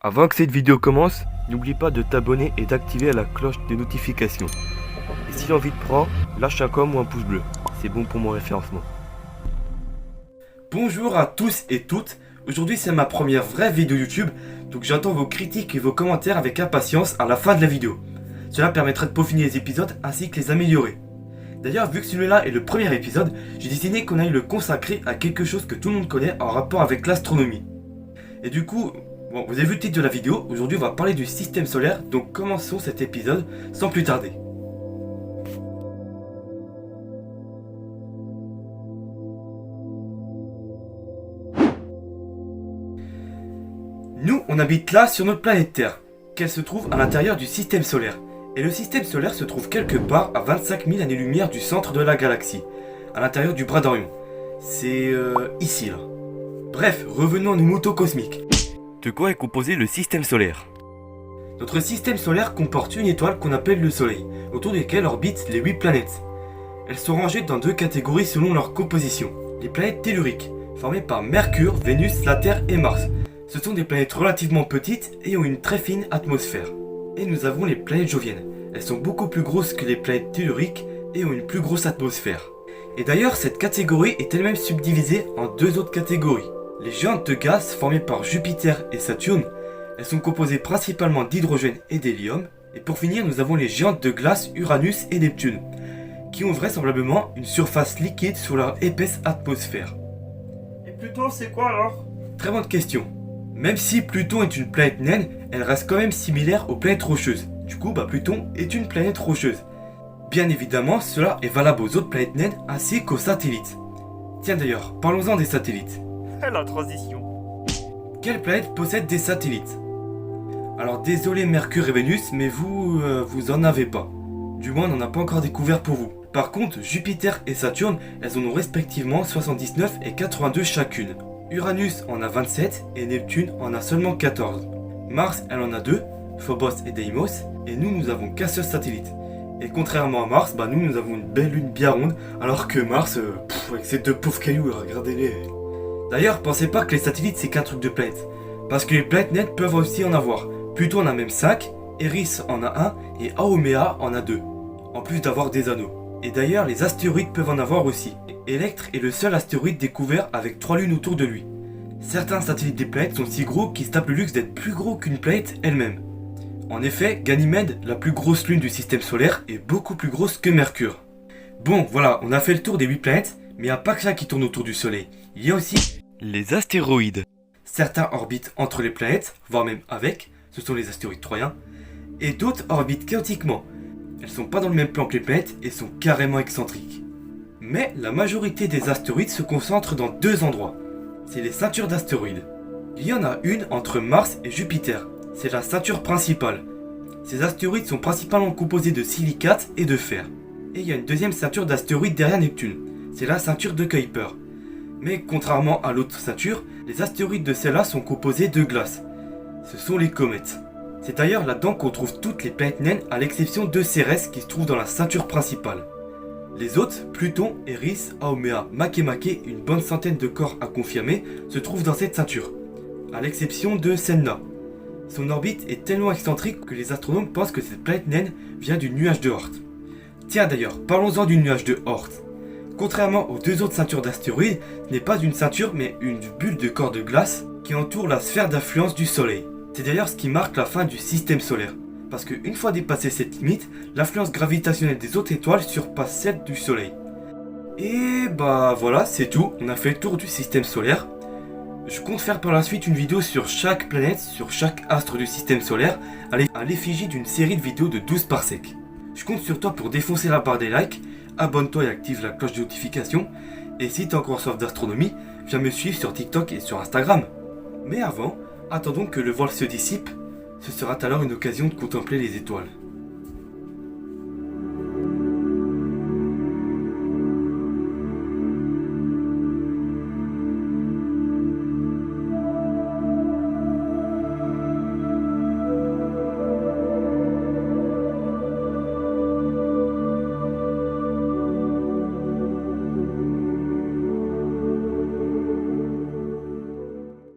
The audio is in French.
Avant que cette vidéo commence, n'oublie pas de t'abonner et d'activer la cloche des notifications. Et si l'envie te prend, lâche un com ou un pouce bleu, c'est bon pour mon référencement. Bonjour à tous et toutes, aujourd'hui c'est ma première vraie vidéo YouTube, donc j'attends vos critiques et vos commentaires avec impatience à la fin de la vidéo. Cela permettra de peaufiner les épisodes ainsi que les améliorer. D'ailleurs, vu que celui-là est le premier épisode, j'ai décidé qu'on aille le consacrer à quelque chose que tout le monde connaît en rapport avec l'astronomie. Et du coup, bon, vous avez vu le titre de la vidéo, aujourd'hui on va parler du système solaire, donc commençons cet épisode sans plus tarder. Nous, on habite là sur notre planète Terre, qu'elle se trouve à l'intérieur du système solaire. Et le système solaire se trouve quelque part à 25 000 années-lumière du centre de la galaxie, à l'intérieur du bras d'Orion. C'est ici là. Bref, revenons à nos moutons cosmiques. De quoi est composé le système solaire? Notre système solaire comporte une étoile qu'on appelle le Soleil, autour desquelles orbitent les 8 planètes. Elles sont rangées dans deux catégories selon leur composition. Les planètes telluriques, formées par Mercure, Vénus, la Terre et Mars. Ce sont des planètes relativement petites et ont une très fine atmosphère. Et nous avons les planètes joviennes. Elles sont beaucoup plus grosses que les planètes telluriques et ont une plus grosse atmosphère. Et d'ailleurs, cette catégorie est elle-même subdivisée en deux autres catégories. Les géantes de gaz formées par Jupiter et Saturne, elles sont composées principalement d'hydrogène et d'hélium. Et pour finir, nous avons les géantes de glace Uranus et Neptune, qui ont vraisemblablement une surface liquide sur leur épaisse atmosphère. Et Pluton, c'est quoi alors? Très bonne question. Même si Pluton est une planète naine, elle reste quand même similaire aux planètes rocheuses. Du coup, Pluton est une planète rocheuse. Bien évidemment, cela est valable aux autres planètes naines ainsi qu'aux satellites. Tiens d'ailleurs, parlons-en des satellites. La transition. Quelle planète possède des satellites? Alors désolé Mercure et Vénus, mais vous en avez pas. Du moins, on n'en a pas encore découvert pour vous. Par contre, Jupiter et Saturne, elles en ont respectivement 79 et 82 chacune. Uranus en a 27 et Neptune en a seulement 14. Mars, elle en a 2, Phobos et Deimos, et nous avons qu'un seul satellite. Et contrairement à Mars, nous avons une belle lune bien ronde, alors que Mars, avec ses deux pauvres cailloux, regardez-les. D'ailleurs, pensez pas que les satellites c'est qu'un truc de planète, parce que les planètes nettes peuvent aussi en avoir. Pluton en a même 5, Eris en a 1 et Haumea en a 2, en plus d'avoir des anneaux. Et d'ailleurs, les astéroïdes peuvent en avoir aussi. Electre est le seul astéroïde découvert avec 3 lunes autour de lui. Certains satellites des planètes sont si gros qu'ils se tapent le luxe d'être plus gros qu'une planète elle-même. En effet, Ganymède, la plus grosse lune du système solaire, est beaucoup plus grosse que Mercure. Bon, voilà, on a fait le tour des 8 planètes, mais il n'y a pas que ça qui tourne autour du Soleil. Il y a aussi les astéroïdes. Certains orbitent entre les planètes, voire même avec, ce sont les astéroïdes troyens, et d'autres orbitent chaotiquement. Elles sont pas dans le même plan que les planètes et sont carrément excentriques. Mais la majorité des astéroïdes se concentrent dans deux endroits. C'est les ceintures d'astéroïdes. Il y en a une entre Mars et Jupiter. C'est la ceinture principale. Ces astéroïdes sont principalement composés de silicates et de fer. Et il y a une deuxième ceinture d'astéroïdes derrière Neptune. C'est la ceinture de Kuiper. Mais contrairement à l'autre ceinture, les astéroïdes de celle-là sont composés de glace. Ce sont les comètes. C'est d'ailleurs là-dedans qu'on trouve toutes les planètes naines à l'exception de Cérès qui se trouve dans la ceinture principale. Les autres, Pluton, Eris, Haumea, Makemake, une bonne centaine de corps à confirmer, se trouvent dans cette ceinture, à l'exception de Sedna. Son orbite est tellement excentrique que les astronomes pensent que cette planète naine vient du nuage de Oort. Tiens d'ailleurs, parlons-en du nuage de Oort. Contrairement aux deux autres ceintures d'astéroïdes, ce n'est pas une ceinture mais une bulle de corps de glace qui entoure la sphère d'influence du Soleil. C'est d'ailleurs ce qui marque la fin du système solaire. Parce qu'une fois dépassée cette limite, l'influence gravitationnelle des autres étoiles surpasse celle du Soleil. Et voilà, c'est tout, on a fait le tour du système solaire. Je compte faire par la suite une vidéo sur chaque planète, sur chaque astre du système solaire, à l'effigie d'une série de vidéos de 12 parsecs. Je compte sur toi pour défoncer la barre des likes, abonne-toi et active la cloche de notification, et si t'as encore soif d'astronomie, viens me suivre sur TikTok et sur Instagram. Mais avant, attendons que le voile se dissipe. Ce sera alors une occasion de contempler les étoiles.